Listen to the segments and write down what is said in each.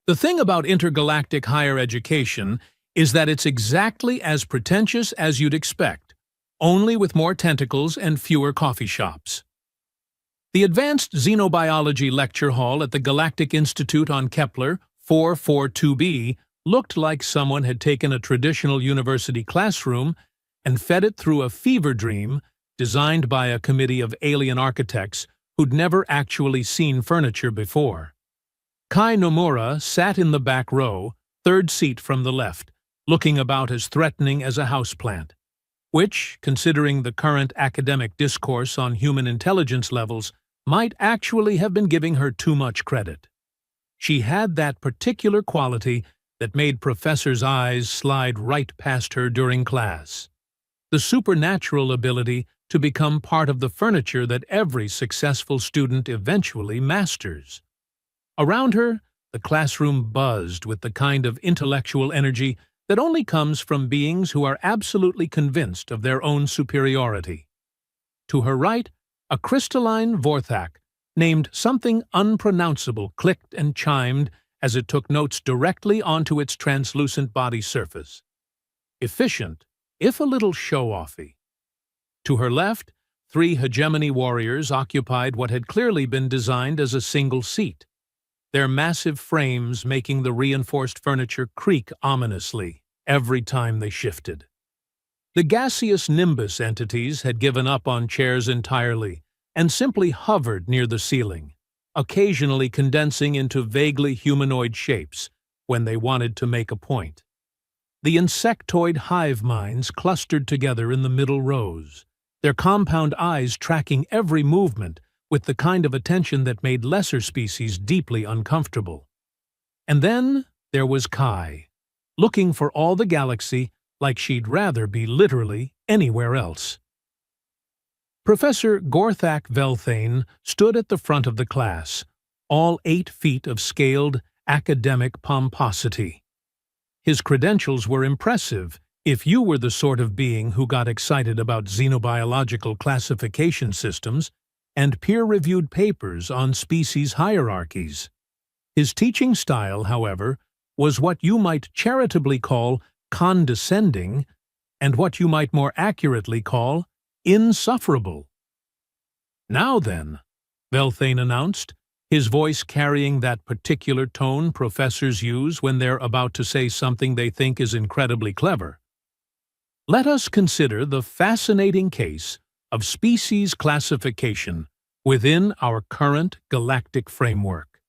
The thing about intergalactic higher education is that it's exactly as pretentious as you'd expect, only with more tentacles and fewer coffee shops. The Advanced Xenobiology Lecture Hall at the Galactic Institute on Kepler 442b looked like someone had taken a traditional university classroom and fed it through a fever dream designed by a committee of alien architects who'd never actually seen furniture before. Kai Nomura sat in the back row, third seat from the left, looking about as threatening as a houseplant, which, considering the current academic discourse on human intelligence levels, might actually have been giving her too much credit. She had that particular quality that made professors' eyes slide right past her during class. The supernatural ability to become part of the furniture that every successful student eventually masters. Around her, the classroom buzzed with the kind of intellectual energy that only comes from beings who are absolutely convinced of their own superiority. To her right, a crystalline Vorthak, named something unpronounceable, clicked and chimed as it took notes directly onto its translucent body surface. Efficient, if a little show-offy. To her left, 3 hegemony warriors occupied what had clearly been designed as a single seat, their massive frames making the reinforced furniture creak ominously every time they shifted. The gaseous nimbus entities had given up on chairs entirely and simply hovered near the ceiling, occasionally condensing into vaguely humanoid shapes when they wanted to make a point. The insectoid hive minds clustered together in the middle rows, their compound eyes tracking every movement with the kind of attention that made lesser species deeply uncomfortable. And then there was Kai, looking for all the galaxy like she'd rather be literally anywhere else. Professor Gorthak Velthane stood at the front of the class, all 8 feet of scaled, academic pomposity. His credentials were impressive if you were the sort of being who got excited about xenobiological classification systems and peer-reviewed papers on species hierarchies. His teaching style, however, was what you might charitably call condescending and what you might more accurately call insufferable. "Now then," Velthane announced, his voice carrying that particular tone professors use when they're about to say something they think is incredibly clever. "Let us consider the fascinating case of species classification within our current galactic framework."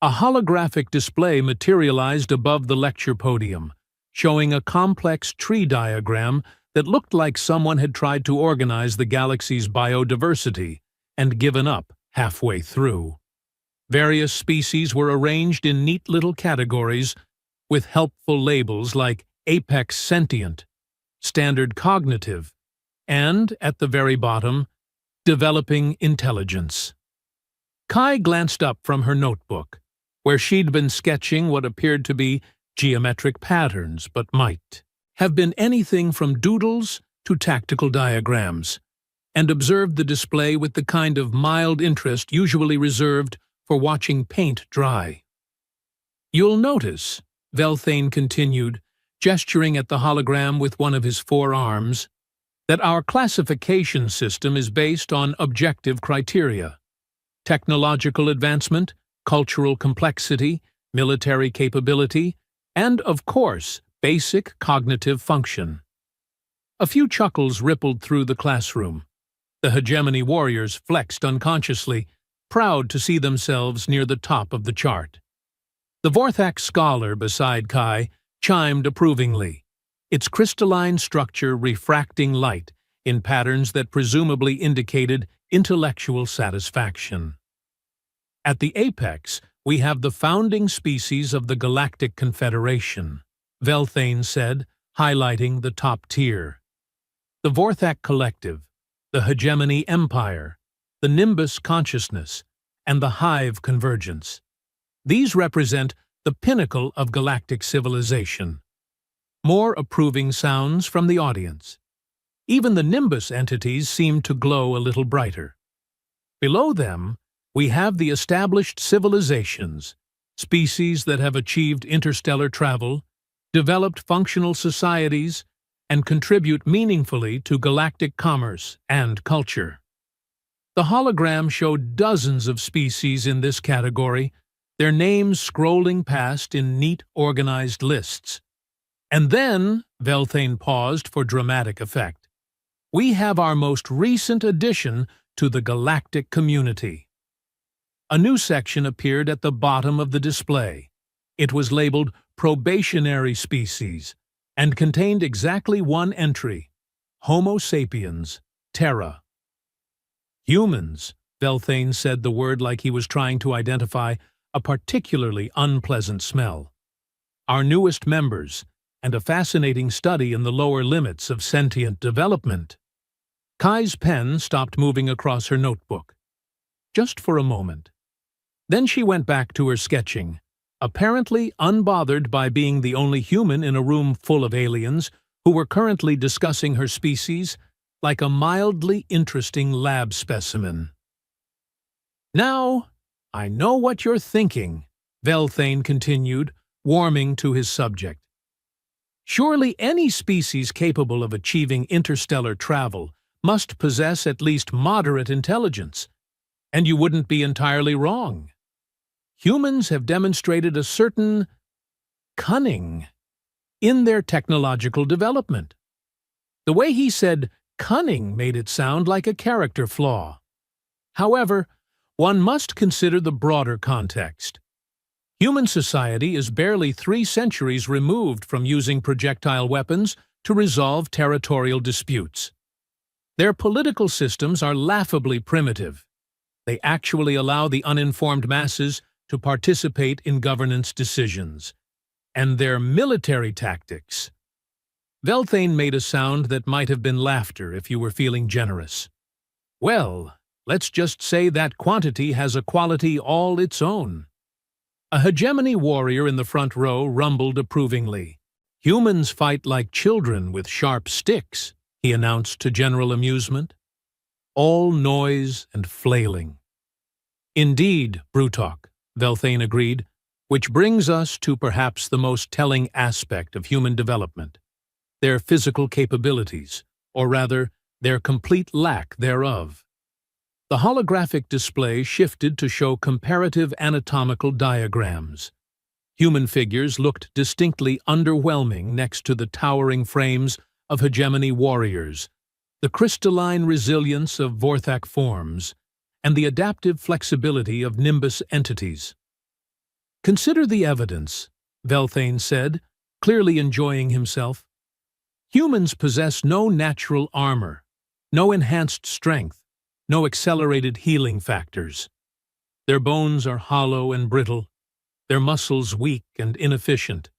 A holographic display materialized above the lecture podium, showing a complex tree diagram that looked like someone had tried to organize the galaxy's biodiversity and given up halfway through. Various species were arranged in neat little categories with helpful labels like apex sentient, standard cognitive, and, at the very bottom, developing intelligence. Kai glanced up from her notebook, where she'd been sketching what appeared to be geometric patterns but might have been anything from doodles to tactical diagrams, and observed the display with the kind of mild interest usually reserved for watching paint dry. "You'll notice," Velthane continued, gesturing at the hologram with one of his 4 arms, "that our classification system is based on objective criteria: technological advancement, cultural complexity, military capability, and, of course, basic cognitive function." A few chuckles rippled through the classroom. The hegemony warriors flexed unconsciously, proud to see themselves near the top of the chart. The Vorthak scholar beside Kai chimed approvingly, its crystalline structure refracting light in patterns that presumably indicated intellectual satisfaction. "At the apex, we have the founding species of the Galactic Confederation," Velthane said, highlighting the top tier. "The Vorthak Collective, the Hegemony Empire, the Nimbus Consciousness, and the Hive Convergence. These represent the pinnacle of galactic civilization." More approving sounds from the audience. Even the Nimbus entities seemed to glow a little brighter. Below them, we have the established civilizations, species that have achieved interstellar travel, developed functional societies, and contribute meaningfully to galactic commerce and culture. The hologram showed dozens of species in this category, their names scrolling past in neat, organized lists. And then, Belthane paused for dramatic effect, we have our most recent addition to the galactic community. A new section appeared at the bottom of the display. It was labeled Probationary Species and contained exactly one entry, Homo sapiens, Terra. Humans, Belthane said the word like he was trying to identify a particularly unpleasant smell. Our newest members, and a fascinating study in the lower limits of sentient development. Kai's pen stopped moving across her notebook. Just for a moment. Then she went back to her sketching, apparently unbothered by being the only human in a room full of aliens who were currently discussing her species like a mildly interesting lab specimen. Now, I know what you're thinking, Belthane continued, warming to his subject. Surely any species capable of achieving interstellar travel must possess at least moderate intelligence, and you wouldn't be entirely wrong. Humans have demonstrated a certain cunning in their technological development. The way he said cunning made it sound like a character flaw. However, one must consider the broader context. Human society is barely 3 centuries removed from using projectile weapons to resolve territorial disputes. Their political systems are laughably primitive. They actually allow the uninformed masses to participate in governance decisions. And their military tactics. Belthane made a sound that might have been laughter if you were feeling generous. Well, let's just say that quantity has a quality all its own. A hegemony warrior in the front row rumbled approvingly. Humans fight like children with sharp sticks, he announced to general amusement. All noise and flailing. Indeed, Brutok, Belthane agreed, which brings us to perhaps the most telling aspect of human development, their physical capabilities, or rather, their complete lack thereof. The holographic display shifted to show comparative anatomical diagrams. Human figures looked distinctly underwhelming next to the towering frames of hegemony warriors, the crystalline resilience of Vorthak forms, and the adaptive flexibility of Nimbus entities. Consider the evidence, Belthane said, clearly enjoying himself. Humans possess no natural armor, no enhanced strength, no accelerated healing factors. Their bones are hollow and brittle, their muscles weak and inefficient.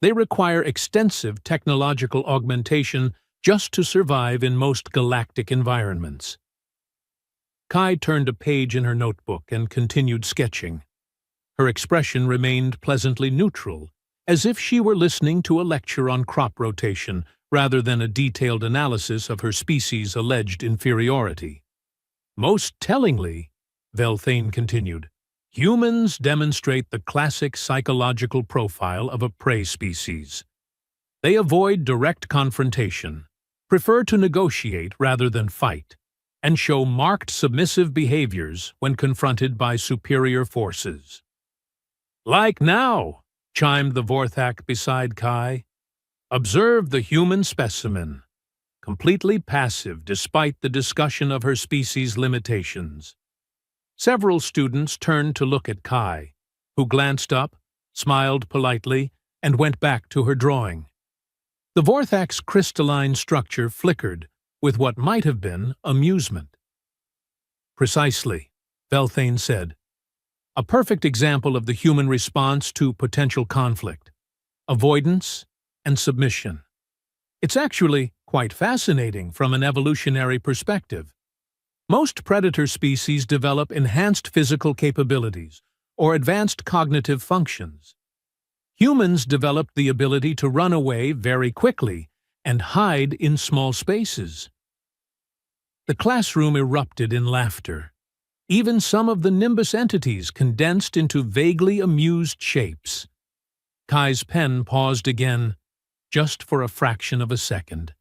They require extensive technological augmentation just to survive in most galactic environments. Kai turned a page in her notebook and continued sketching. Her expression remained pleasantly neutral, as if she were listening to a lecture on crop rotation rather than a detailed analysis of her species' alleged inferiority. Most tellingly, Belthane continued, humans demonstrate the classic psychological profile of a prey species. They avoid direct confrontation, prefer to negotiate rather than fight, and show marked submissive behaviors when confronted by superior forces. Like now, chimed the Vorthak beside Kai. Observe the human specimen, completely passive despite the discussion of her species' limitations. Several students turned to look at Kai, who glanced up, smiled politely, and went back to her drawing. The Vorthak's crystalline structure flickered with what might have been amusement. Precisely, Belthane said. A perfect example of the human response to potential conflict, avoidance and submission. It's actually quite fascinating from an evolutionary perspective. Most predator species develop enhanced physical capabilities or advanced cognitive functions. Humans developed the ability to run away very quickly and hide in small spaces. The classroom erupted in laughter. even some of the nimbus entities condensed into vaguely amused shapes. Kai's pen paused again, just for a fraction of a second.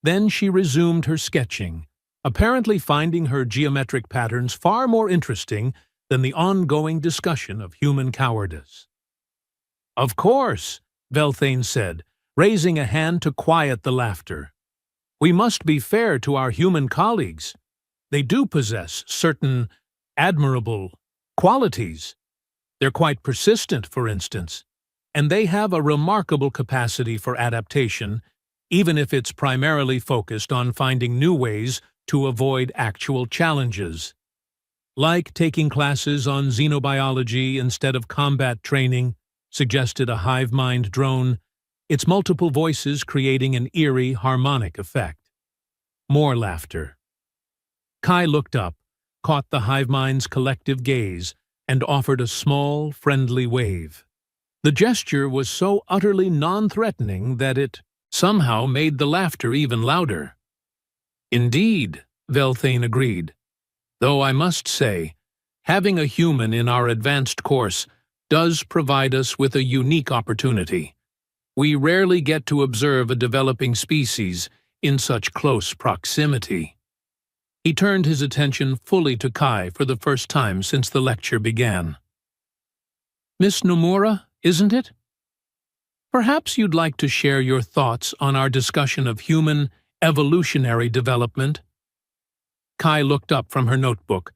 Then she resumed her sketching, apparently finding her geometric patterns far more interesting than the ongoing discussion of human cowardice. "Of course," Velthane said, raising a hand to quiet the laughter. "We must be fair to our human colleagues. They do possess certain admirable qualities. They're quite persistent, for instance, and they have a remarkable capacity for adaptation, even if it's primarily focused on finding new ways to avoid actual challenges. Like taking classes on xenobiology instead of combat training," suggested a hive mind drone, its multiple voices creating an eerie harmonic effect. More laughter. Kai looked up, caught the hive mind's collective gaze, and offered a small, friendly wave. The gesture was so utterly non-threatening that it somehow made the laughter even louder. "Indeed," Velthane agreed. "Though I must say, having a human in our advanced course does provide us with a unique opportunity. We rarely get to observe a developing species in such close proximity." He turned his attention fully to Kai for the first time since the lecture began. "Miss Nomura, isn't it? Perhaps you'd like to share your thoughts on our discussion of human evolutionary development?" Kai looked up from her notebook,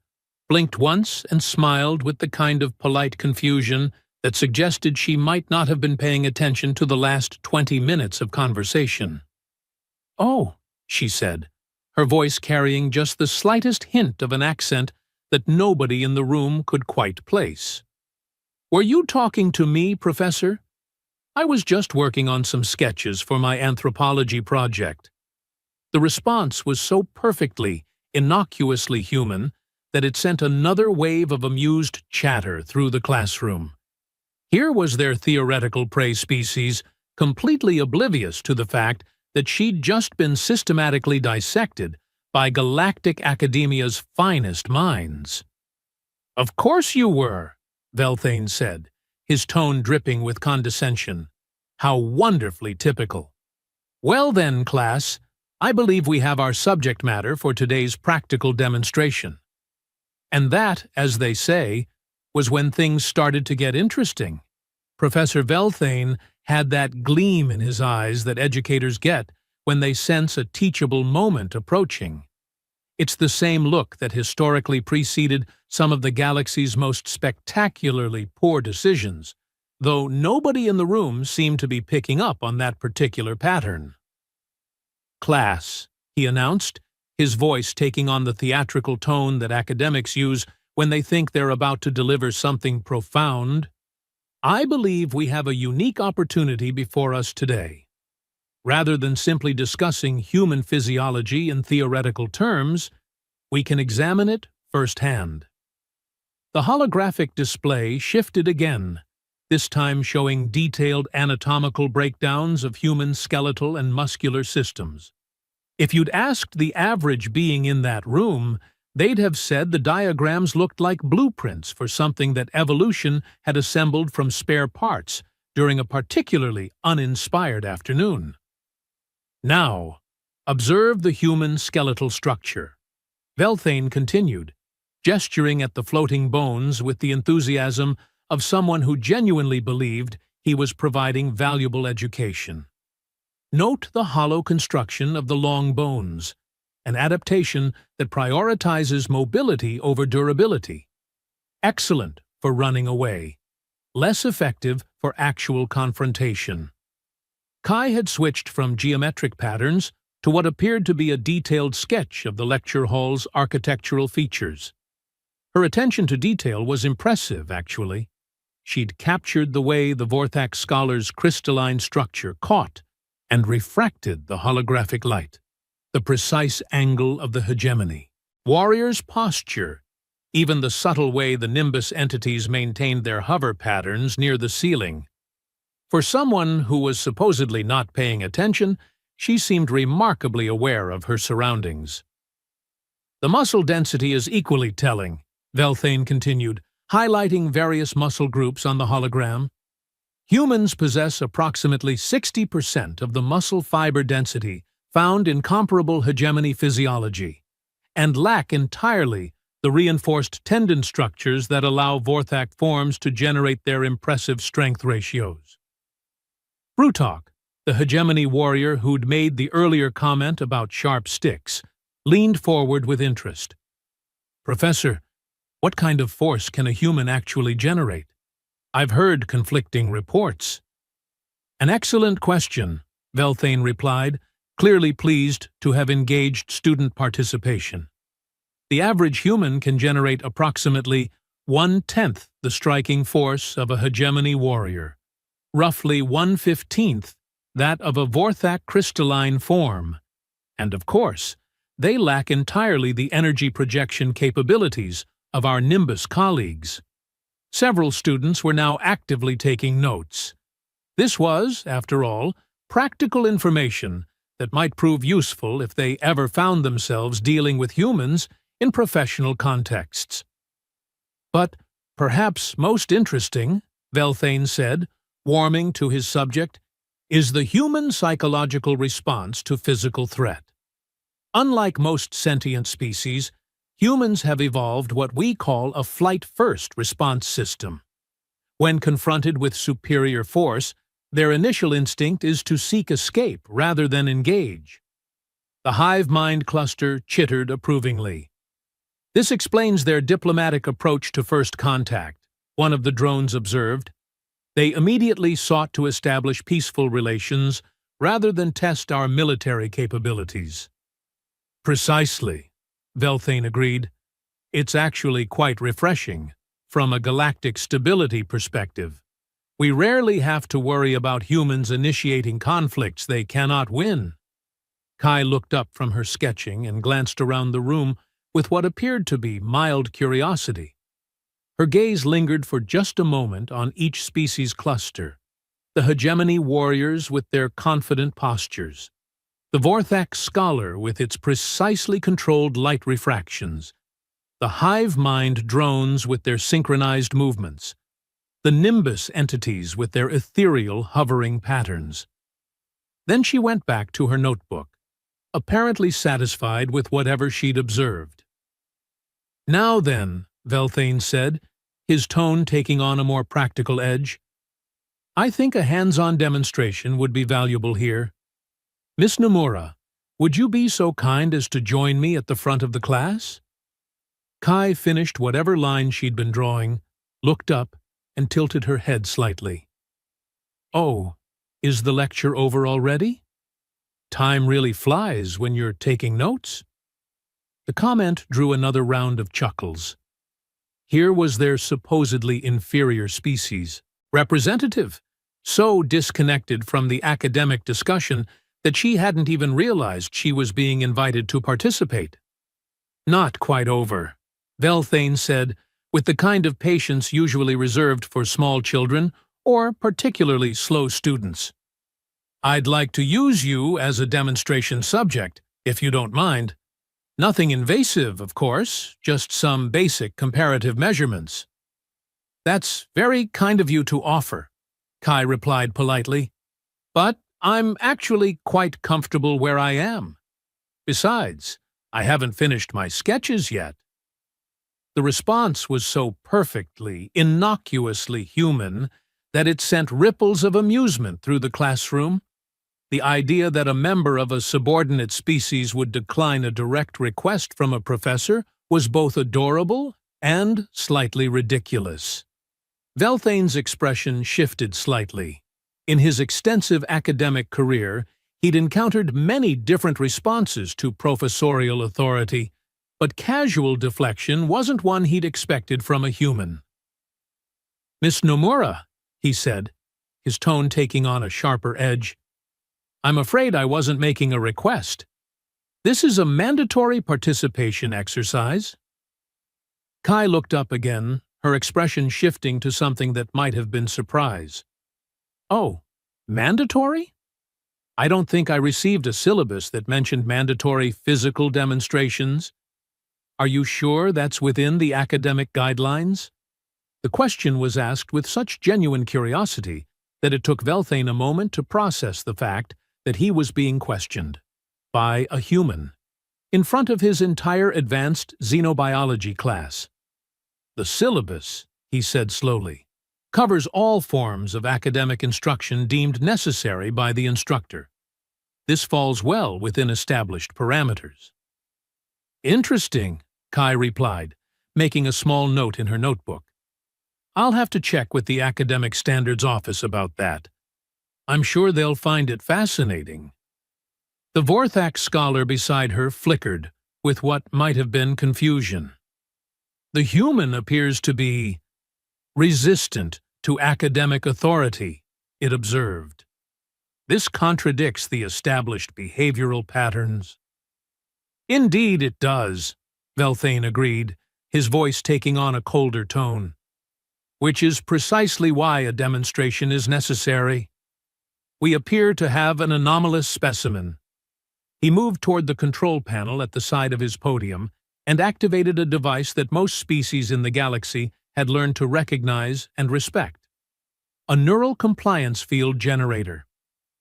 blinked once, and smiled with the kind of polite confusion that suggested she might not have been paying attention to the last 20 minutes of conversation. "Oh," she said, her voice carrying just the slightest hint of an accent that nobody in the room could quite place. "Were you talking to me, Professor? I was just working on some sketches for my anthropology project." The response was so perfectly, innocuously human that it sent another wave of amused chatter through the classroom. Here was their theoretical prey species, completely oblivious to the fact that she'd just been systematically dissected by galactic academia's finest minds. "Of course you were," Velthane said, his tone dripping with condescension. "How wonderfully typical. Well then, class, I believe we have our subject matter for today's practical demonstration." And that, as they say, was when things started to get interesting. Professor Velthane had that gleam in his eyes that educators get when they sense a teachable moment approaching. It's the same look that historically preceded some of the galaxy's most spectacularly poor decisions, though nobody in the room seemed to be picking up on that particular pattern. "Class," he announced, his voice taking on the theatrical tone that academics use when they think they're about to deliver something profound. "I believe we have a unique opportunity before us today. Rather than simply discussing human physiology in theoretical terms, we can examine it firsthand." The holographic display shifted again, this time showing detailed anatomical breakdowns of human skeletal and muscular systems. If you'd asked the average being in that room, they'd have said the diagrams looked like blueprints for something that evolution had assembled from spare parts during a particularly uninspired afternoon. "Now, observe the human skeletal structure," Velthane continued, gesturing at the floating bones with the enthusiasm of someone who genuinely believed he was providing valuable education. "Note the hollow construction of the long bones, an adaptation that prioritizes mobility over durability. Excellent for running away, less effective for actual confrontation." Kai had switched from geometric patterns to what appeared to be a detailed sketch of the lecture hall's architectural features. Her attention to detail was impressive, actually. She'd captured the way the Vorthax scholar's crystalline structure caught and refracted the holographic light, the precise angle of the hegemony, warrior's posture, even the subtle way the nimbus entities maintained their hover patterns near the ceiling. For someone who was supposedly not paying attention, she seemed remarkably aware of her surroundings. "The muscle density is equally telling," Velthane continued, highlighting various muscle groups on the hologram. Humans possess approximately 60% of the muscle fiber density found in comparable hegemony physiology, and lack entirely the reinforced tendon structures that allow Vorthak forms to generate their impressive strength ratios. Brutok, the hegemony warrior who'd made the earlier comment about sharp sticks, leaned forward with interest. Professor, what kind of force can a human actually generate? I've heard conflicting reports. An excellent question, Velthane replied, clearly pleased to have engaged student participation. The average human can generate approximately 1/10 the striking force of a hegemony warrior, roughly 1/15 that of a Vorthak crystalline form, and of course, they lack entirely the energy projection capabilities of our Nimbus colleagues. Several students were now actively taking notes. This was, after all, practical information that might prove useful if they ever found themselves dealing with humans in professional contexts. But perhaps most interesting, Velthane said, warming to his subject, is the human psychological response to physical threat. Unlike most sentient species, humans have evolved what we call a flight-first response system. When confronted with superior force, their initial instinct is to seek escape rather than engage. The hive mind cluster chittered approvingly. This explains their diplomatic approach to first contact, one of the drones observed. They immediately sought to establish peaceful relations rather than test our military capabilities. Precisely, Velthane agreed. It's actually quite refreshing, from a galactic stability perspective. We rarely have to worry about humans initiating conflicts they cannot win. Kai looked up from her sketching and glanced around the room with what appeared to be mild curiosity. Her gaze lingered for just a moment on each species cluster, the hegemony warriors with their confident postures, the Vorthak scholar with its precisely controlled light refractions, the hive mind drones with their synchronized movements, the Nimbus entities with their ethereal hovering patterns. Then she went back to her notebook, apparently satisfied with whatever she'd observed. Now then, Velthane said, his tone taking on a more practical edge, I think a hands-on demonstration would be valuable here. Miss Nomura, would you be so kind as to join me at the front of the class? Kai finished whatever line she'd been drawing, looked up, and tilted her head slightly. Oh, is the lecture over already? Time really flies when you're taking notes. The comment drew another round of chuckles. Here was their supposedly inferior species, representative, so disconnected from the academic discussion that she hadn't even realized she was being invited to participate. Not quite over, Velthane said, with the kind of patience usually reserved for small children or particularly slow students. I'd like to use you as a demonstration subject, if you don't mind. Nothing invasive, of course, just some basic comparative measurements. That's very kind of you to offer, Kai replied politely. But I'm actually quite comfortable where I am. Besides, I haven't finished my sketches yet. The response was so perfectly, innocuously human that it sent ripples of amusement through the classroom. The idea that a member of a subordinate species would decline a direct request from a professor was both adorable and slightly ridiculous. Velthane's expression shifted slightly. In his extensive academic career, he'd encountered many different responses to professorial authority, but casual deflection wasn't one he'd expected from a human. Miss Nomura, he said, his tone taking on a sharper edge, I'm afraid I wasn't making a request. This is a mandatory participation exercise. Kai looked up again, her expression shifting to something that might have been surprise. Oh, mandatory? I don't think I received a syllabus that mentioned mandatory physical demonstrations. Are you sure that's within the academic guidelines? The question was asked with such genuine curiosity that it took Velthane a moment to process the fact that he was being questioned by a human in front of his entire advanced xenobiology class. The syllabus, he said slowly, covers all forms of academic instruction deemed necessary by the instructor. This falls well within established parameters. Interesting, Kai replied, making a small note in her notebook. I'll have to check with the Academic Standards Office about that. I'm sure they'll find it fascinating. The Vorthak scholar beside her flickered with what might have been confusion. The human appears to be resistant to academic authority, it observed. This contradicts the established behavioral patterns. Indeed it does, Velthane agreed, his voice taking on a colder tone. Which is precisely why a demonstration is necessary. We appear to have an anomalous specimen. He moved toward the control panel at the side of his podium and activated a device that most species in the galaxy had learned to recognize and respect. A neural compliance field generator.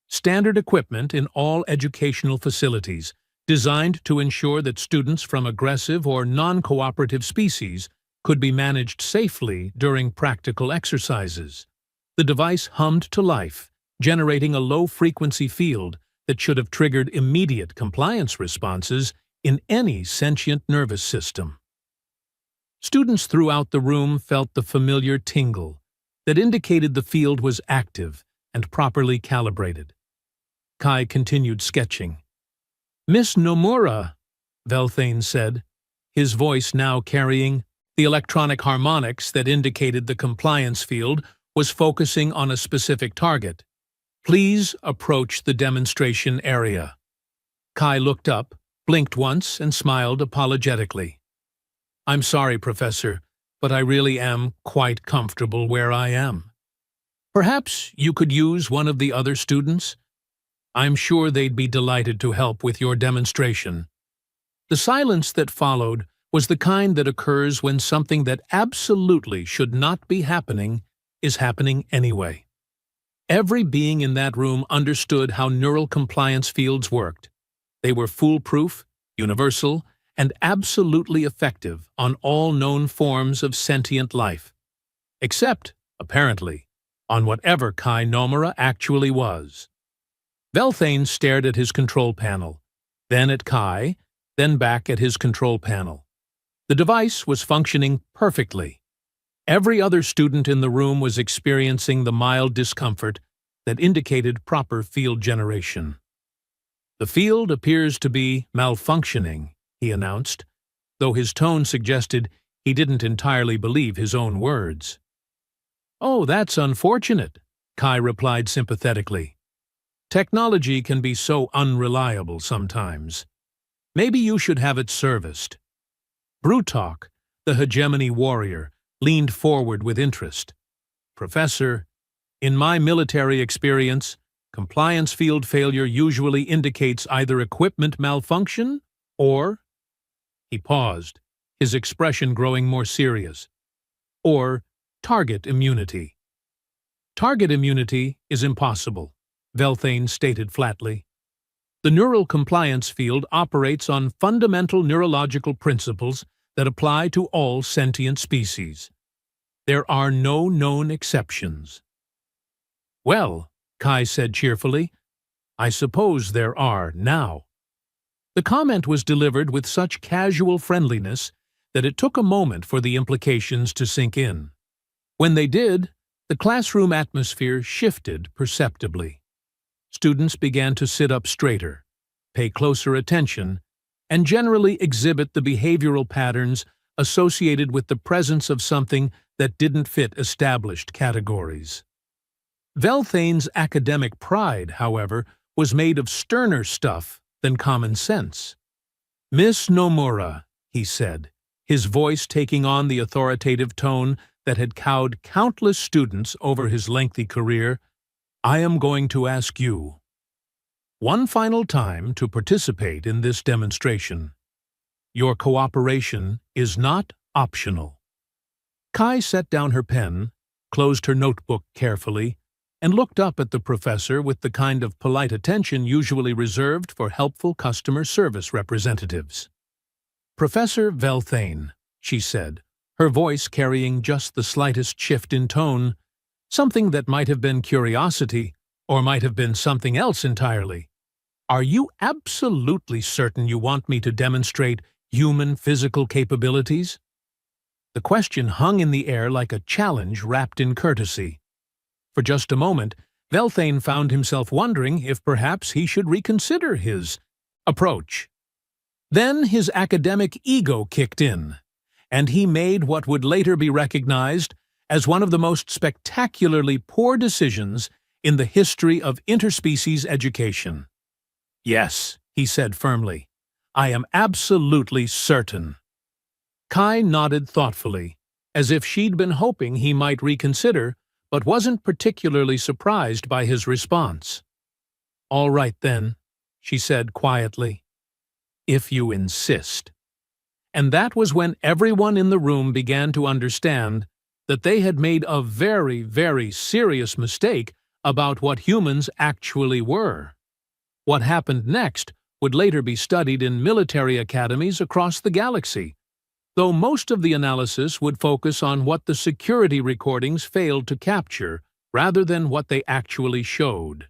Standard equipment in all educational facilities, designed to ensure that students from aggressive or non-cooperative species could be managed safely during practical exercises. The device hummed to life, generating a low-frequency field that should have triggered immediate compliance responses in any sentient nervous system. Students throughout the room felt the familiar tingle that indicated the field was active and properly calibrated. Kai continued sketching. "Miss Nomura," Velthane said, his voice now carrying the electronic harmonics that indicated the compliance field was focusing on a specific target. "Please approach the demonstration area." Kai looked up, blinked once, and smiled apologetically. "I'm sorry, Professor, but I really am quite comfortable where I am. Perhaps you could use one of the other students? I'm sure they'd be delighted to help with your demonstration." The silence that followed was the kind that occurs when something that absolutely should not be happening is happening anyway. Every being in that room understood how neural compliance fields worked. They were foolproof, universal, and absolutely effective on all known forms of sentient life. Except, apparently, on whatever Kai Nomura actually was. Velthane stared at his control panel, then at Kai, then back at his control panel. The device was functioning perfectly. Every other student in the room was experiencing the mild discomfort that indicated proper field generation. "The field appears to be malfunctioning," he announced, though his tone suggested he didn't entirely believe his own words. "Oh, that's unfortunate," Kai replied sympathetically. "Technology can be so unreliable sometimes. Maybe you should have it serviced." Brutok, the hegemony warrior, leaned forward with interest. "Professor, in my military experience, compliance field failure usually indicates either equipment malfunction or—" he paused, his expression growing more serious, "or target immunity." "Target immunity is impossible," Velthane stated flatly. "The neural compliance field operates on fundamental neurological principles that apply to all sentient species. There are no known exceptions." "Well," Kai said cheerfully, "I suppose there are now." The comment was delivered with such casual friendliness that it took a moment for the implications to sink in. When they did, the classroom atmosphere shifted perceptibly. Students began to sit up straighter, pay closer attention, and generally exhibit the behavioral patterns associated with the presence of something that didn't fit established categories. Velthane's academic pride, however, was made of sterner stuff than common sense. "Miss Nomura," he said, his voice taking on the authoritative tone that had cowed countless students over his lengthy career, "I am going to ask you one final time to participate in this demonstration. Your cooperation is not optional. Kai set down her pen, closed her notebook carefully, and looked up at the professor with the kind of polite attention usually reserved for helpful customer service representatives. "Professor Velthane," she said, her voice carrying just the slightest shift in tone, something that might have been curiosity or might have been something else entirely. "Are you absolutely certain you want me to demonstrate human physical capabilities?" The question hung in the air like a challenge wrapped in courtesy. For just a moment, Velthane found himself wondering if perhaps he should reconsider his approach. Then his academic ego kicked in, and he made what would later be recognized as one of the most spectacularly poor decisions in the history of interspecies education. "Yes," he said firmly, "I am absolutely certain." Kai nodded thoughtfully, as if she'd been hoping he might reconsider, but wasn't particularly surprised by his response. "All right then," she said quietly, "if you insist." And that was when everyone in the room began to understand that they had made a very, very serious mistake about what humans actually were. What happened next would later be studied in military academies across the galaxy, though most of the analysis would focus on what the security recordings failed to capture rather than what they actually showed.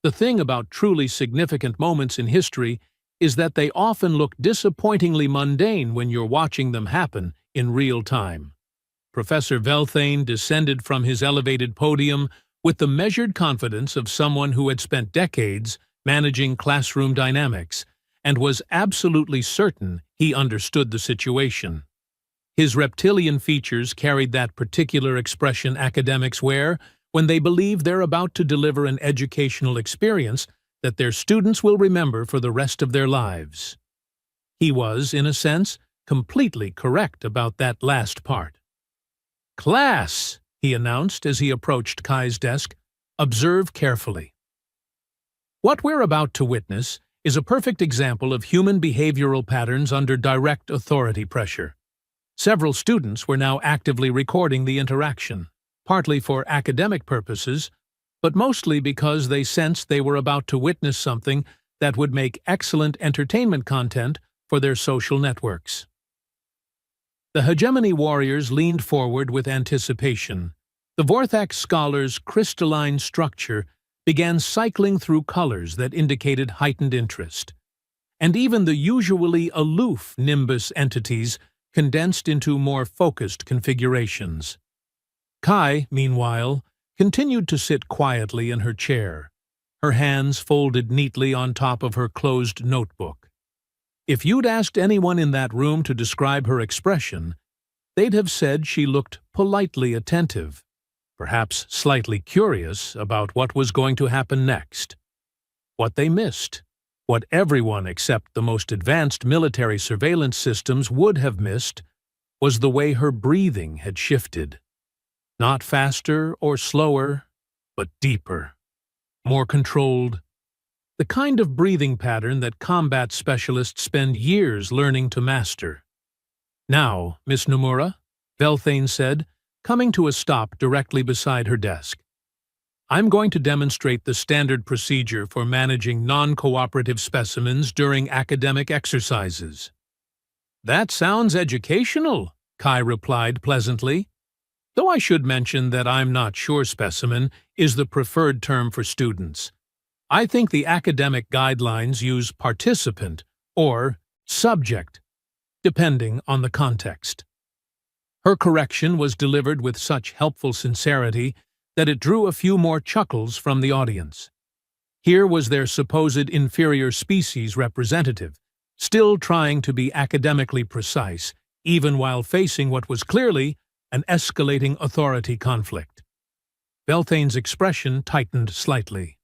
The thing about truly significant moments in history is that they often look disappointingly mundane when you're watching them happen in real time. Professor Velthane descended from his elevated podium with the measured confidence of someone who had spent decades managing classroom dynamics and was absolutely certain he understood the situation. His reptilian features carried that particular expression academics wear when they believe they're about to deliver an educational experience that their students will remember for the rest of their lives. He was, in a sense, completely correct about that last part. "Class," he announced as he approached Kai's desk, "observe carefully." What we're about to witness is a perfect example of human behavioral patterns under direct authority pressure. Several students were now actively recording the interaction, partly for academic purposes, but mostly because they sensed they were about to witness something that would make excellent entertainment content for their social networks. The hegemony warriors leaned forward with anticipation. The Vorthax scholar's crystalline structure began cycling through colors that indicated heightened interest, and even the usually aloof Nimbus entities condensed into more focused configurations. Kai, meanwhile, continued to sit quietly in her chair, her hands folded neatly on top of her closed notebook. If you'd asked anyone in that room to describe her expression, they'd have said she looked politely attentive, perhaps slightly curious about what was going to happen next. What they missed, what everyone except the most advanced military surveillance systems would have missed, was the way her breathing had shifted. Not faster or slower, but deeper, more controlled. The kind of breathing pattern that combat specialists spend years learning to master. "Now, Miss Nomura," Velthane said, coming to a stop directly beside her desk. "I'm going to demonstrate the standard procedure for managing non-cooperative specimens during academic exercises." "That sounds educational," Kai replied pleasantly, "though I should mention that I'm not sure specimen is the preferred term for students. I think the academic guidelines use participant or subject, depending on the context." Her correction was delivered with such helpful sincerity that it drew a few more chuckles from the audience. Here was their supposed inferior species representative, still trying to be academically precise, even while facing what was clearly an escalating authority conflict. Velthane's expression tightened slightly.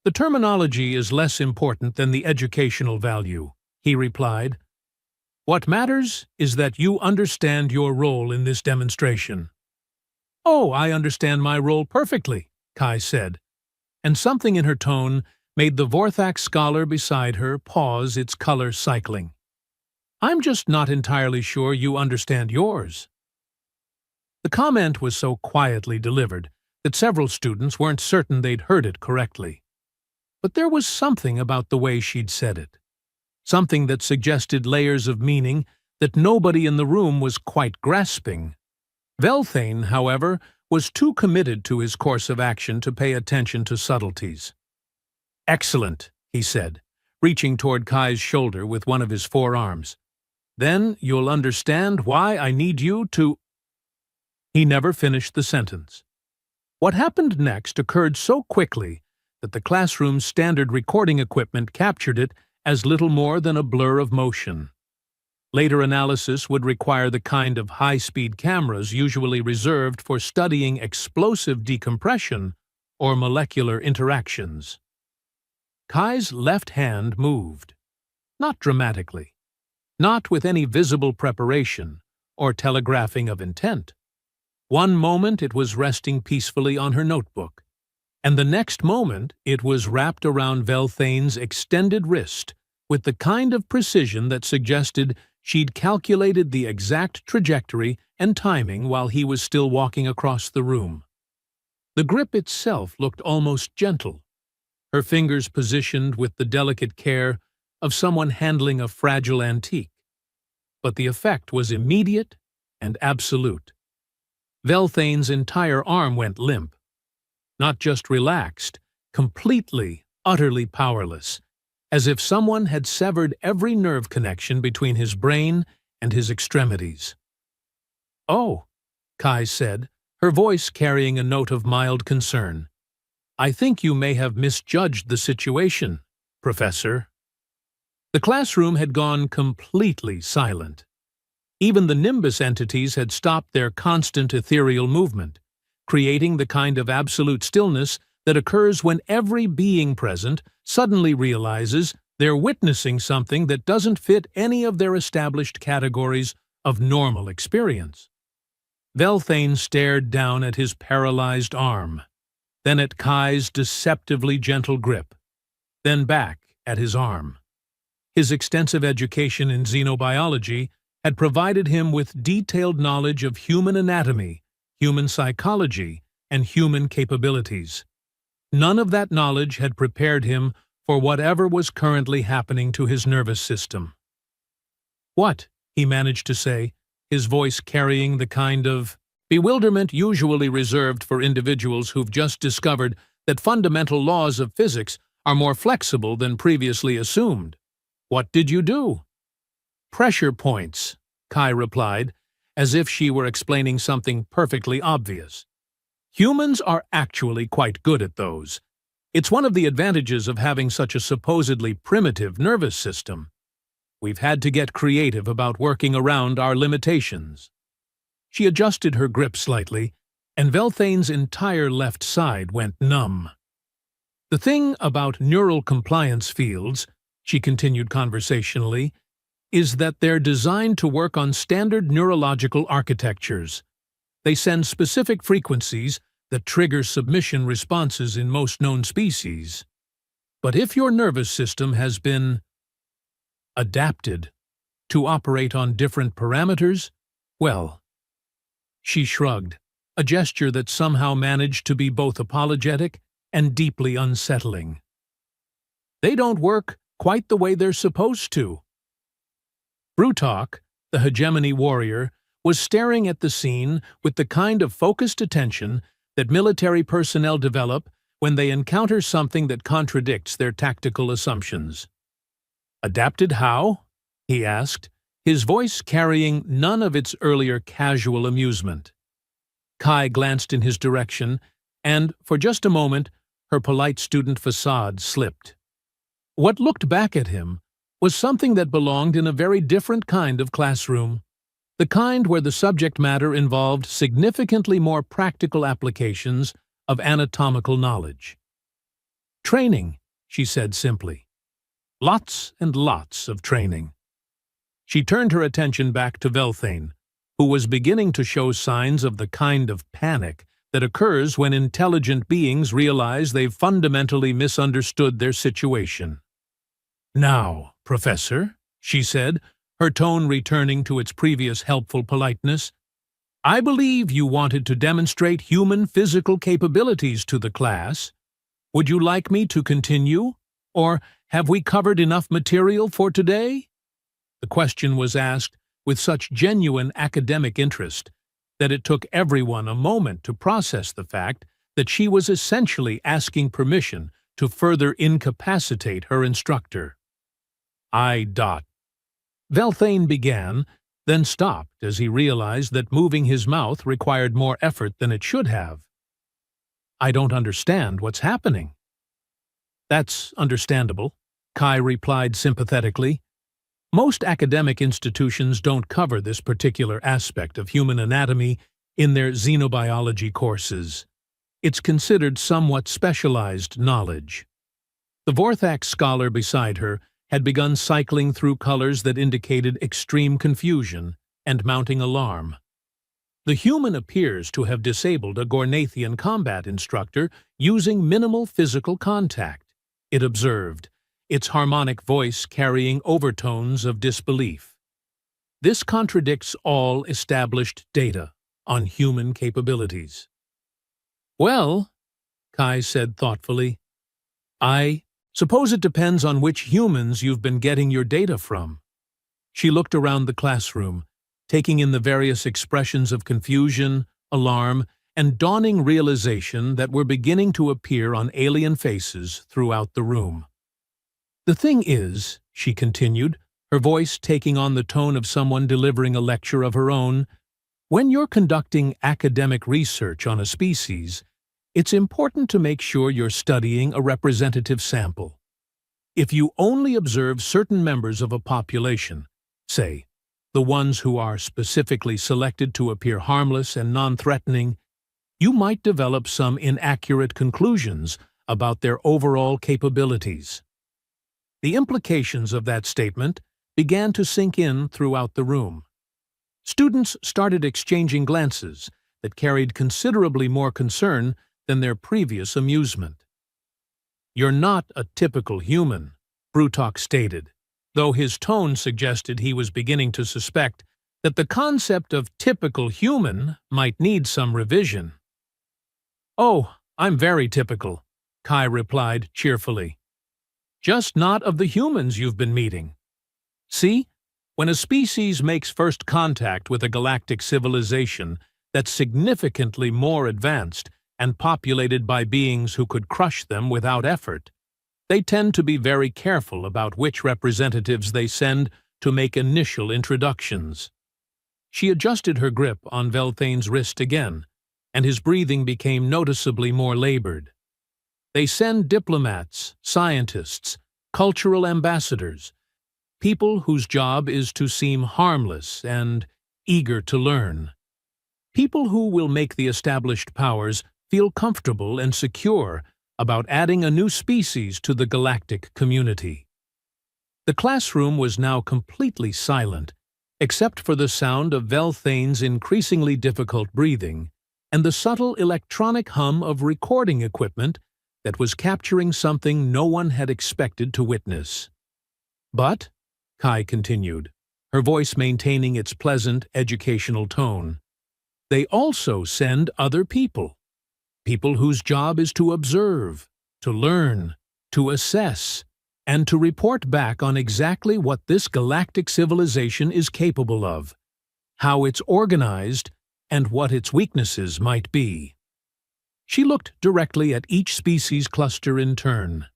"The terminology is less important than the educational value," he replied. "What matters is that you understand your role in this demonstration." "Oh, I understand my role perfectly," Kai said, and something in her tone made the Vorthax scholar beside her pause its color cycling. I'm just not entirely sure you understand yours." The comment was so quietly delivered that several students weren't certain they'd heard it correctly. But there was something about the way she'd said it. Something that suggested layers of meaning that nobody in the room was quite grasping. Belthane, however, was too committed to his course of action to pay attention to subtleties. "Excellent," he said, reaching toward Kai's shoulder with one of his forearms. "Then you'll understand why I need you to—" He never finished the sentence. What happened next occurred so quickly that the classroom's standard recording equipment captured it as little more than a blur of motion. Later analysis would require the kind of high-speed cameras usually reserved for studying explosive decompression or molecular interactions. Kai's left hand moved. Not dramatically. Not with any visible preparation or telegraphing of intent. One moment it was resting peacefully on her notebook, and the next moment it was wrapped around Belthane's extended wrist with the kind of precision that suggested she'd calculated the exact trajectory and timing while he was still walking across the room. The grip itself looked almost gentle, her fingers positioned with the delicate care of someone handling a fragile antique. But the effect was immediate and absolute. Belthane's entire arm went limp. Not just relaxed, completely, utterly powerless, as if someone had severed every nerve connection between his brain and his extremities. "Oh," Kai said, her voice carrying a note of mild concern. "I think you may have misjudged the situation, Professor." The classroom had gone completely silent. Even the nimbus entities had stopped their constant ethereal movement, creating the kind of absolute stillness that occurs when every being present suddenly realizes they're witnessing something that doesn't fit any of their established categories of normal experience. Belthane stared down at his paralyzed arm, then at Kai's deceptively gentle grip, then back at his arm. His extensive education in xenobiology had provided him with detailed knowledge of human anatomy, human psychology, and human capabilities. None of that knowledge had prepared him for whatever was currently happening to his nervous system. "What?" he managed to say, his voice carrying the kind of bewilderment usually reserved for individuals who've just discovered that fundamental laws of physics are more flexible than previously assumed. "What did you do?" "Pressure points," Kai replied, as if she were explaining something perfectly obvious. "Humans are actually quite good at those. It's one of the advantages of having such a supposedly primitive nervous system. We've had to get creative about working around our limitations." She adjusted her grip slightly, and Belthane's entire left side went numb. "The thing about neural compliance fields," she continued conversationally, "is that they're designed to work on standard neurological architectures. They send specific frequencies that trigger submission responses in most known species. But if your nervous system has been adapted to operate on different parameters, well..." She shrugged, a gesture that somehow managed to be both apologetic and deeply unsettling. "They don't work quite the way they're supposed to." Brutok, the hegemony warrior, was staring at the scene with the kind of focused attention that military personnel develop when they encounter something that contradicts their tactical assumptions. "Adapted how?" he asked, his voice carrying none of its earlier casual amusement. Kai glanced in his direction, and, for just a moment, her polite student facade slipped. What looked back at him was something that belonged in a very different kind of classroom, the kind where the subject matter involved significantly more practical applications of anatomical knowledge. "Training," she said simply. "Lots and lots of training." She turned her attention back to Belthane, who was beginning to show signs of the kind of panic that occurs when intelligent beings realize they've fundamentally misunderstood their situation. "Now, Professor," she said, her tone returning to its previous helpful politeness. "I believe you wanted to demonstrate human physical capabilities to the class. Would you like me to continue? Or have we covered enough material for today?" The question was asked with such genuine academic interest that it took everyone a moment to process the fact that she was essentially asking permission to further incapacitate her instructor. I. Velthane began, then stopped as he realized that moving his mouth required more effort than it should have. "I don't understand what's happening." "That's understandable," Kai replied sympathetically. "Most academic institutions don't cover this particular aspect of human anatomy in their xenobiology courses. It's considered somewhat specialized knowledge." The Vorthak scholar beside her had begun cycling through colors that indicated extreme confusion and mounting alarm. "The human appears to have disabled a Gornathian combat instructor using minimal physical contact," it observed, its harmonic voice carrying overtones of disbelief. "This contradicts all established data on human capabilities." "Well," Kai said thoughtfully, "I suppose it depends on which humans you've been getting your data from." She looked around the classroom, taking in the various expressions of confusion, alarm, and dawning realization that were beginning to appear on alien faces throughout the room. "The thing is," she continued, her voice taking on the tone of someone delivering a lecture of her own, "when you're conducting academic research on a species, it's important to make sure you're studying a representative sample. If you only observe certain members of a population, say, the ones who are specifically selected to appear harmless and non-threatening, you might develop some inaccurate conclusions about their overall capabilities." The implications of that statement began to sink in throughout the room. Students started exchanging glances that carried considerably more concern than their previous amusement. "You're not a typical human," Brutok stated, though his tone suggested he was beginning to suspect that the concept of typical human might need some revision. "Oh, I'm very typical," Kai replied cheerfully. "Just not of the humans you've been meeting. See, when a species makes first contact with a galactic civilization that's significantly more advanced and populated by beings who could crush them without effort, they tend to be very careful about which representatives they send to make initial introductions." She adjusted her grip on Velthane's wrist again, and his breathing became noticeably more labored. "They send diplomats, scientists, cultural ambassadors, people whose job is to seem harmless and eager to learn. People who will make the established powers feel comfortable and secure about adding a new species to the galactic community." The classroom was now completely silent, except for the sound of Velthane's increasingly difficult breathing and the subtle electronic hum of recording equipment that was capturing something no one had expected to witness. "But," Kai continued, her voice maintaining its pleasant, educational tone, "they also send other people. People whose job is to observe, to learn, to assess, and to report back on exactly what this galactic civilization is capable of, how it's organized, and what its weaknesses might be." She looked directly at each species cluster in turn.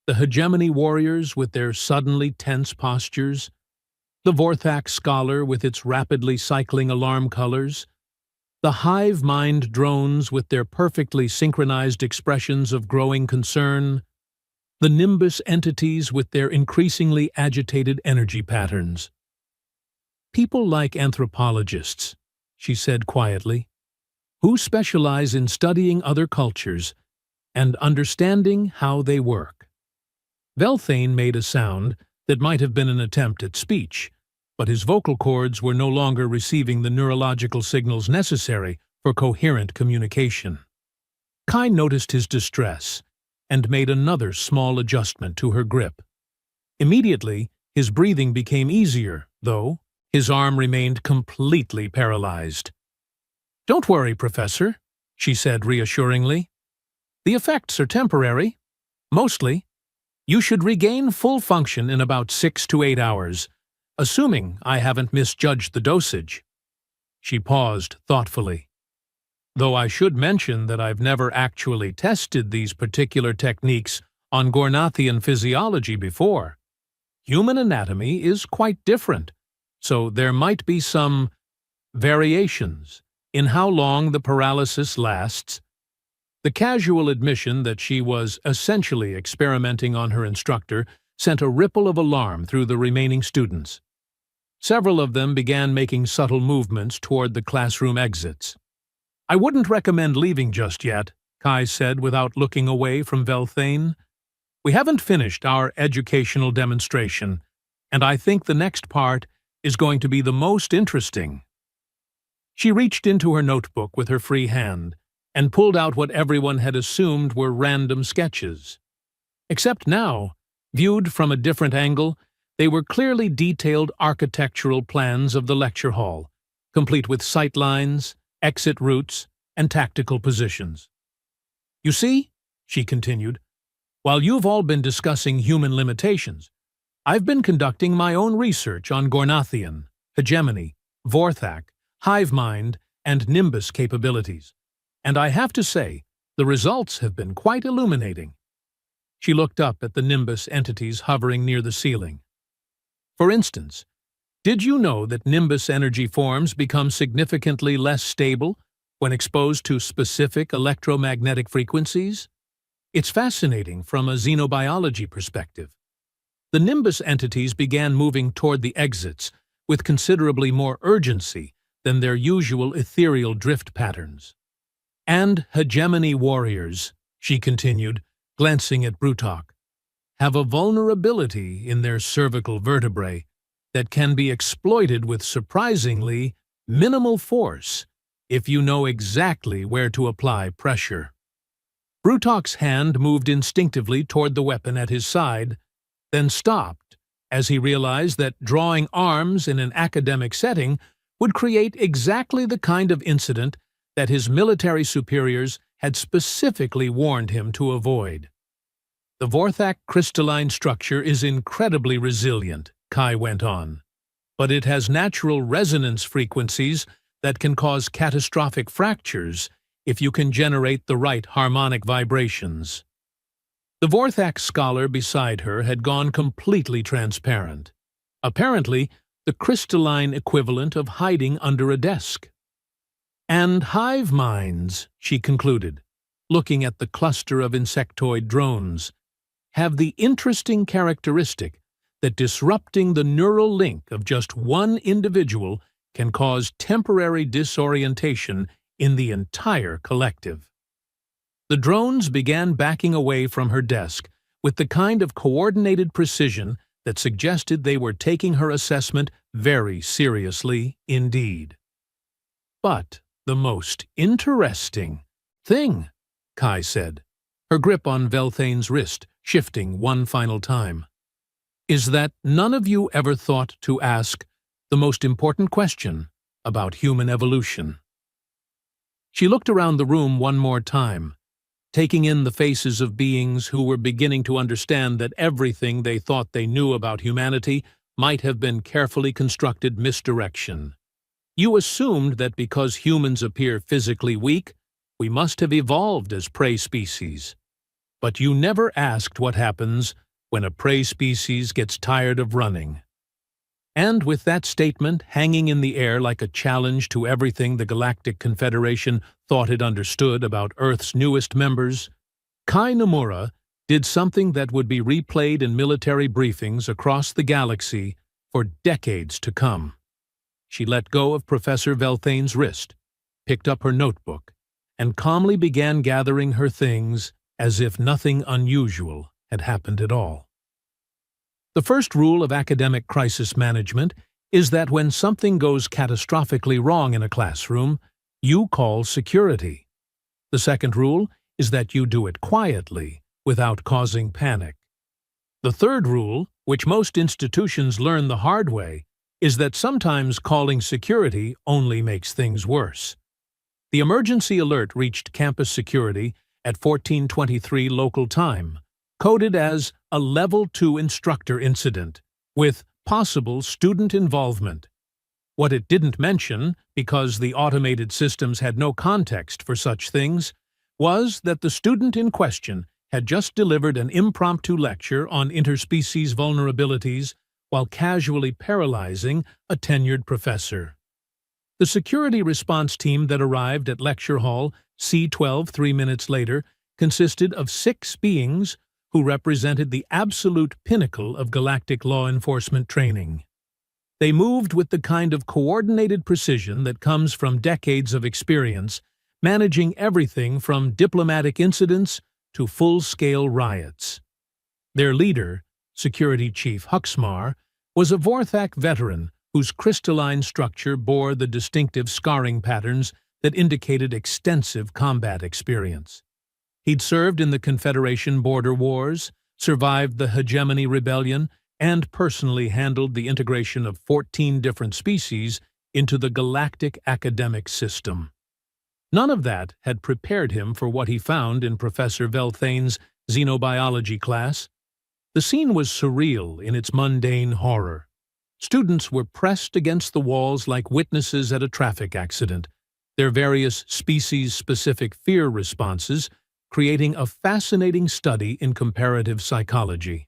The hegemony warriors with their suddenly tense postures, the Vorthak scholar with its rapidly cycling alarm colors, the hive mind drones with their perfectly synchronized expressions of growing concern, the Nimbus entities with their increasingly agitated energy patterns. "People like anthropologists," she said quietly, "who specialize in studying other cultures and understanding how they work." Velthane made a sound that might have been an attempt at speech, but his vocal cords were no longer receiving the neurological signals necessary for coherent communication. Kai noticed his distress and made another small adjustment to her grip. Immediately, his breathing became easier though his arm remained completely paralyzed. "Don't worry, Professor," she said reassuringly. "The effects are temporary. Mostly. You should regain full function in about 6 to 8 hours, assuming I haven't misjudged the dosage." She paused thoughtfully. "Though I should mention that I've never actually tested these particular techniques on Gornathian physiology before. Human anatomy is quite different, so there might be some variations in how long the paralysis lasts." The casual admission that she was essentially experimenting on her instructor sent a ripple of alarm through the remaining students. Several of them began making subtle movements toward the classroom exits. "I wouldn't recommend leaving just yet," Kai said without looking away from Velthane. "We haven't finished our educational demonstration, and I think the next part is going to be the most interesting." She reached into her notebook with her free hand and pulled out what everyone had assumed were random sketches. Except now, viewed from a different angle, they were clearly detailed architectural plans of the lecture hall, complete with sight lines, exit routes, and tactical positions. "You see," she continued, "while you've all been discussing human limitations, I've been conducting my own research on Gornathian, hegemony, Vorthak, hive mind, and nimbus capabilities. And I have to say, the results have been quite illuminating." She looked up at the nimbus entities hovering near the ceiling. "For instance, did you know that nimbus energy forms become significantly less stable when exposed to specific electromagnetic frequencies? It's fascinating from a xenobiology perspective. The nimbus entities began moving toward the exits with considerably more urgency than their usual ethereal drift patterns. And hegemony warriors," she continued, glancing at Brutok, "have a vulnerability in their cervical vertebrae that can be exploited with surprisingly minimal force if you know exactly where to apply pressure." Brutok's hand moved instinctively toward the weapon at his side, then stopped as he realized that drawing arms in an academic setting would create exactly the kind of incident that his military superiors had specifically warned him to avoid. "The Vorthak crystalline structure is incredibly resilient," Kai went on, "but it has natural resonance frequencies that can cause catastrophic fractures if you can generate the right harmonic vibrations." The Vorthak scholar beside her had gone completely transparent, apparently the crystalline equivalent of hiding under a desk. "And hive minds," she concluded, looking at the cluster of insectoid drones, "have the interesting characteristic that disrupting the neural link of just one individual can cause temporary disorientation in the entire collective." The drones began backing away from her desk with the kind of coordinated precision that suggested they were taking her assessment very seriously indeed. "But the most interesting thing," Kai said, her grip on Velthane's wrist shifting one final time, "is that none of you ever thought to ask the most important question about human evolution." She looked around the room one more time, taking in the faces of beings who were beginning to understand that everything they thought they knew about humanity might have been carefully constructed misdirection. "You assumed that because humans appear physically weak, we must have evolved as prey species. But you never asked what happens when a prey species gets tired of running." And with that statement hanging in the air like a challenge to everything the Galactic Confederation thought it understood about Earth's newest members, Kai Nomura did something that would be replayed in military briefings across the galaxy for decades to come. She let go of Professor Velthane's wrist, picked up her notebook, and calmly began gathering her things as if nothing unusual had happened at all. The first rule of academic crisis management is that when something goes catastrophically wrong in a classroom, you call security. The second rule is that you do it quietly, without causing panic. The third rule, which most institutions learn the hard way, is that sometimes calling security only makes things worse. The emergency alert reached campus security at 14:23 local time, coded as a Level 2 instructor incident, with possible student involvement. What it didn't mention, because the automated systems had no context for such things, was that the student in question had just delivered an impromptu lecture on interspecies vulnerabilities while casually paralyzing a tenured professor. The security response team that arrived at Lecture Hall C12 3 minutes later consisted of 6 beings who represented the absolute pinnacle of galactic law enforcement training. They moved with the kind of coordinated precision that comes from decades of experience, managing everything from diplomatic incidents to full-scale riots. Their leader, Security Chief Huxmar, was a Vorthak veteran whose crystalline structure bore the distinctive scarring patterns that indicated extensive combat experience. He'd served in the Confederation border wars, survived the Hegemony Rebellion, and personally handled the integration of 14 different species into the galactic academic system. None of that had prepared him for what he found in Professor Velthane's xenobiology class. The scene was surreal in its mundane horror. Students were pressed against the walls like witnesses at a traffic accident, their various species-specific fear responses creating a fascinating study in comparative psychology.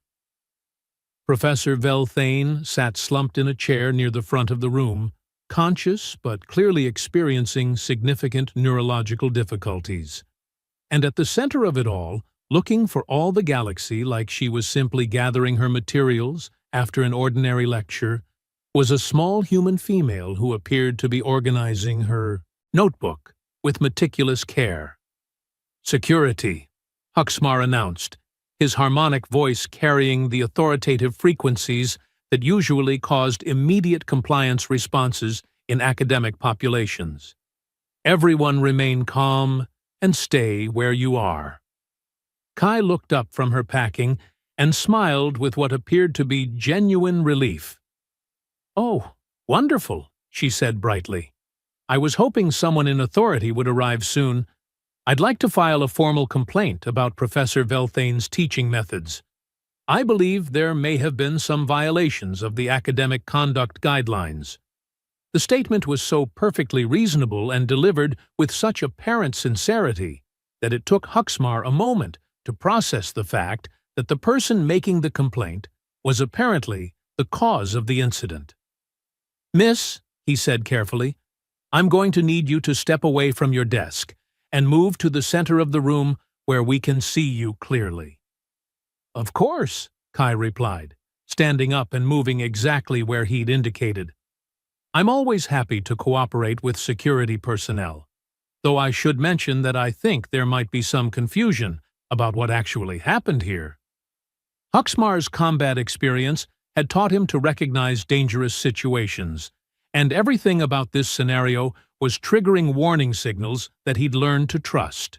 Professor Velthane sat slumped in a chair near the front of the room, conscious but clearly experiencing significant neurological difficulties. And at the center of it all, looking for all the galaxy like she was simply gathering her materials after an ordinary lecture, was a small human female who appeared to be organizing her notebook with meticulous care. "Security," Huxmar announced, his harmonic voice carrying the authoritative frequencies that usually caused immediate compliance responses in academic populations. "Everyone remain calm and stay where you are." Kai looked up from her packing and smiled with what appeared to be genuine relief. "Oh, wonderful," she said brightly. "I was hoping someone in authority would arrive soon. I'd like to file a formal complaint about Professor Velthane's teaching methods. I believe there may have been some violations of the academic conduct guidelines." The statement was so perfectly reasonable and delivered with such apparent sincerity that it took Huxmar a moment to process the fact that the person making the complaint was apparently the cause of the incident. "Miss," he said carefully, "I'm going to need you to step away from your desk and move to the center of the room where we can see you clearly." "Of course," Kai replied, standing up and moving exactly where he'd indicated. "I'm always happy to cooperate with security personnel, though I should mention that I think there might be some confusion about what actually happened here." Huxmar's combat experience had taught him to recognize dangerous situations, and everything about this scenario was triggering warning signals that he'd learned to trust.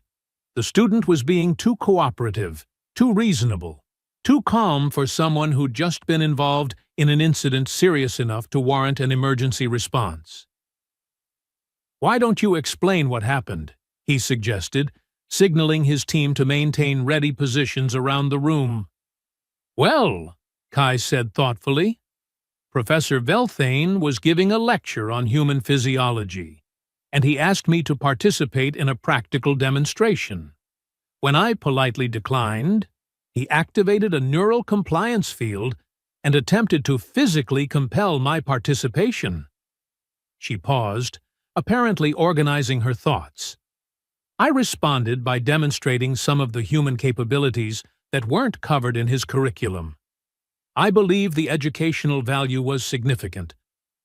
The student was being too cooperative, too reasonable, too calm for someone who'd just been involved in an incident serious enough to warrant an emergency response. "Why don't you explain what happened?" he suggested, signaling his team to maintain ready positions around the room. "Well," Kai said thoughtfully, "Professor Velthane was giving a lecture on human physiology, and he asked me to participate in a practical demonstration. When I politely declined, he activated a neural compliance field and attempted to physically compel my participation." She paused, apparently organizing her thoughts. "I responded by demonstrating some of the human capabilities that weren't covered in his curriculum. I believe the educational value was significant,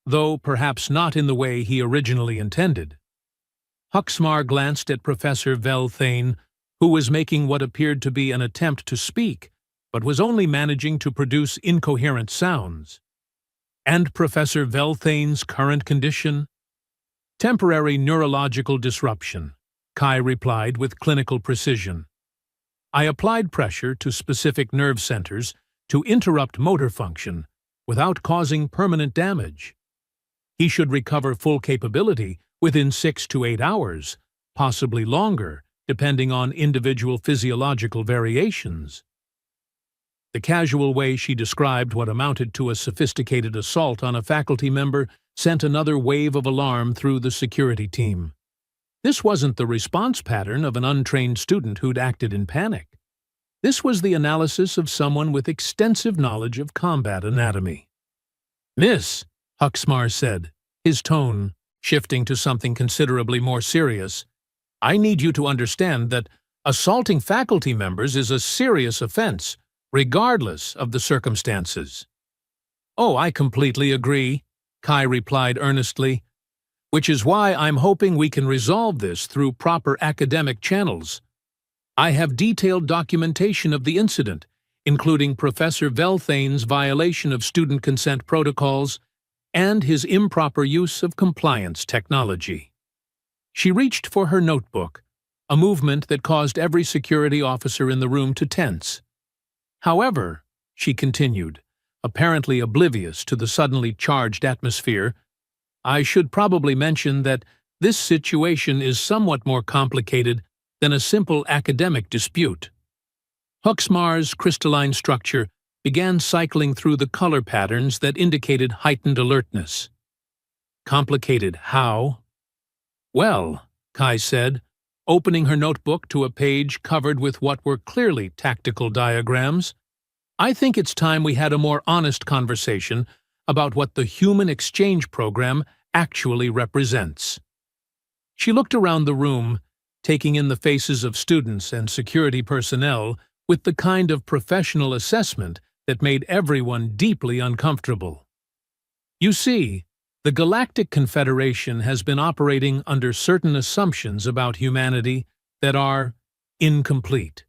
though perhaps not in the way he originally intended." Huxmar glanced at Professor Velthane, who was making what appeared to be an attempt to speak, but was only managing to produce incoherent sounds. "And Professor Velthane's current condition?" "Temporary neurological disruption," Kai replied with clinical precision. "I applied pressure to specific nerve centers to interrupt motor function without causing permanent damage. He should recover full capability within 6 to 8 hours, possibly longer, depending on individual physiological variations. The casual way she described what amounted to a sophisticated assault on a faculty member sent another wave of alarm through the security team. This wasn't the response pattern of an untrained student who'd acted in panic. This was the analysis of someone with extensive knowledge of combat anatomy. "Miss," Huxmar said, his tone shifting to something considerably more serious, "I need you to understand that assaulting faculty members is a serious offense, regardless of the circumstances." "Oh, I completely agree," Kai replied earnestly, "which is why I'm hoping we can resolve this through proper academic channels. I have detailed documentation of the incident, including Professor Velthane's violation of student consent protocols and his improper use of compliance technology." She reached for her notebook, a movement that caused every security officer in the room to tense. "However," she continued, apparently oblivious to the suddenly charged atmosphere, "I should probably mention that this situation is somewhat more complicated than a simple academic dispute." Huxmar's crystalline structure began cycling through the color patterns that indicated heightened alertness. "Complicated how?" "Well," Kai said, opening her notebook to a page covered with what were clearly tactical diagrams, "I think it's time we had a more honest conversation about what the human exchange program actually represents." She looked around the room, taking in the faces of students and security personnel with the kind of professional assessment that made everyone deeply uncomfortable. "You see, the Galactic Confederation has been operating under certain assumptions about humanity that are incomplete.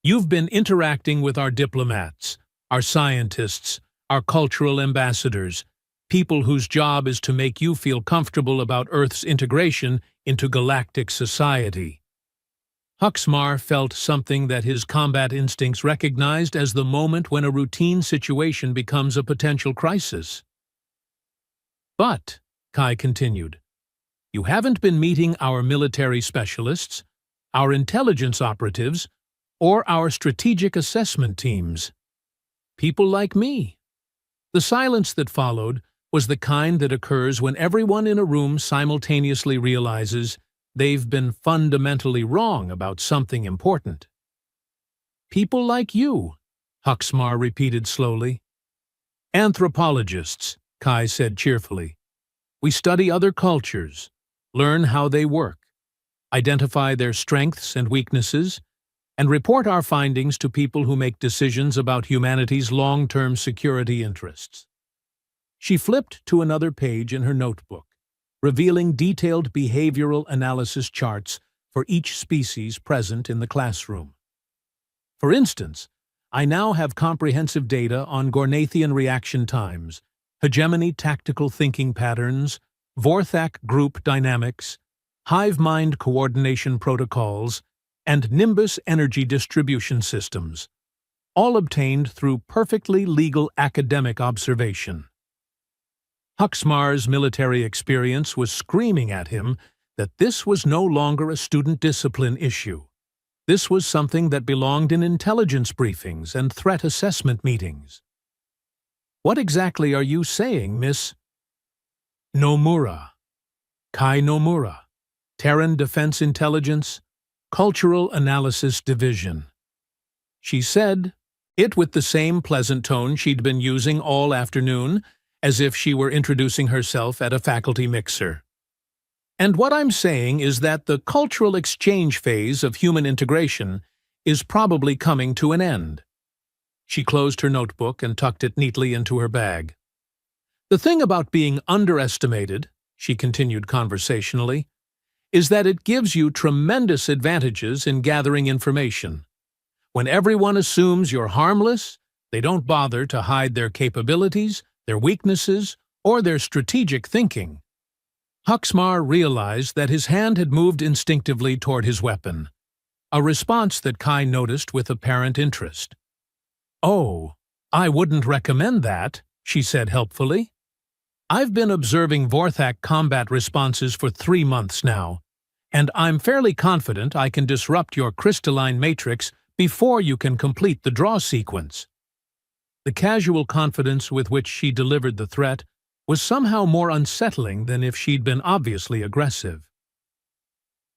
You've been interacting with our diplomats, our scientists, our cultural ambassadors, people whose job is to make you feel comfortable about Earth's integration into galactic society." Huxmar felt something that his combat instincts recognized as the moment when a routine situation becomes a potential crisis. "But," Kai continued, "you haven't been meeting our military specialists, our intelligence operatives, or our strategic assessment teams. People like me." The silence that followed was the kind that occurs when everyone in a room simultaneously realizes they've been fundamentally wrong about something important. "People like you," Huxmar repeated slowly. "Anthropologists," Kai said cheerfully. "We study other cultures, learn how they work, identify their strengths and weaknesses, and report our findings to people who make decisions about humanity's long-term security interests." She flipped to another page in her notebook, revealing detailed behavioral analysis charts for each species present in the classroom. "For instance, I now have comprehensive data on Gornathian reaction times, hegemony tactical thinking patterns, Vorthak group dynamics, hive mind coordination protocols, and Nimbus energy distribution systems, all obtained through perfectly legal academic observation." Huxmar's military experience was screaming at him that this was no longer a student discipline issue. This was something that belonged in intelligence briefings and threat assessment meetings. "What exactly are you saying, Miss Nomura?" "Kai Nomura, Terran Defense Intelligence, Cultural Analysis Division," she said, it with the same pleasant tone she'd been using all afternoon, as if she were introducing herself at a faculty mixer. "And what I'm saying is that the cultural exchange phase of human integration is probably coming to an end." She closed her notebook and tucked it neatly into her bag. "The thing about being underestimated," she continued conversationally, "is that it gives you tremendous advantages in gathering information. When everyone assumes you're harmless, they don't bother to hide their capabilities, their weaknesses, or their strategic thinking." Huxmar realized that his hand had moved instinctively toward his weapon, a response that Kai noticed with apparent interest. "Oh, I wouldn't recommend that," she said helpfully. I've been observing Vorthak combat responses for 3 months now, and I'm fairly confident I can disrupt your crystalline matrix before you can complete the draw sequence. The casual confidence with which she delivered the threat was somehow more unsettling than if she'd been obviously aggressive.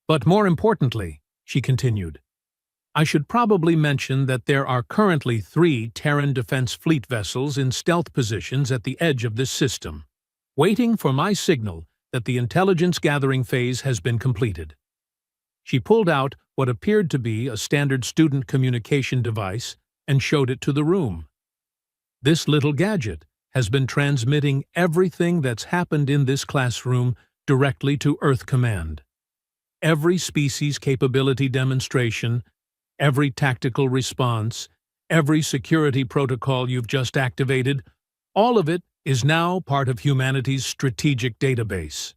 But more importantly, she continued, I should probably mention that there are currently 3 Terran Defense Fleet vessels in stealth positions at the edge of this system, waiting for my signal that the intelligence-gathering phase has been completed. She pulled out what appeared to be a standard student communication device and showed it to the room. This little gadget has been transmitting everything that's happened in this classroom directly to Earth Command. Every species capability demonstration, every tactical response, every security protocol you've just activated, all of it is now part of humanity's strategic database.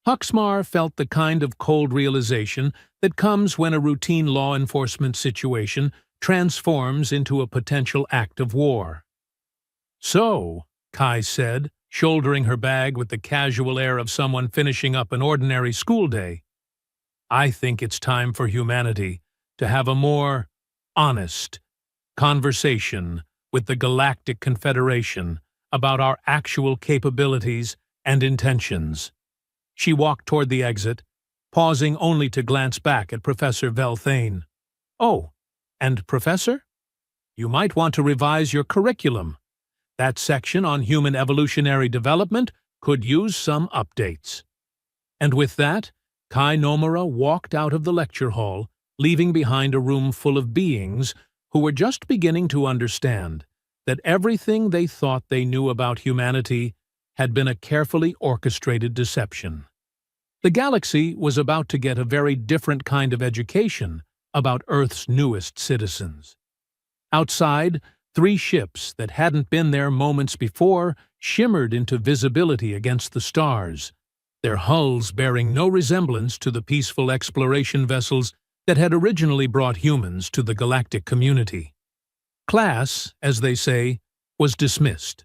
Huxmar felt the kind of cold realization that comes when a routine law enforcement situation transforms into a potential act of war. So, Kai said, shouldering her bag with the casual air of someone finishing up an ordinary school day, I think it's time for humanity to have a more honest conversation with the Galactic Confederation about our actual capabilities and intentions. She walked toward the exit, pausing only to glance back at Professor Velthane. Oh, and Professor? You might want to revise your curriculum. That section on human evolutionary development could use some updates. And with that, Kai Nomura walked out of the lecture hall, leaving behind a room full of beings who were just beginning to understand that everything they thought they knew about humanity had been a carefully orchestrated deception. The galaxy was about to get a very different kind of education about Earth's newest citizens. Outside, 3 ships that hadn't been there moments before shimmered into visibility against the stars, their hulls bearing no resemblance to the peaceful exploration vessels that had originally brought humans to the galactic community. Class, as they say, was dismissed.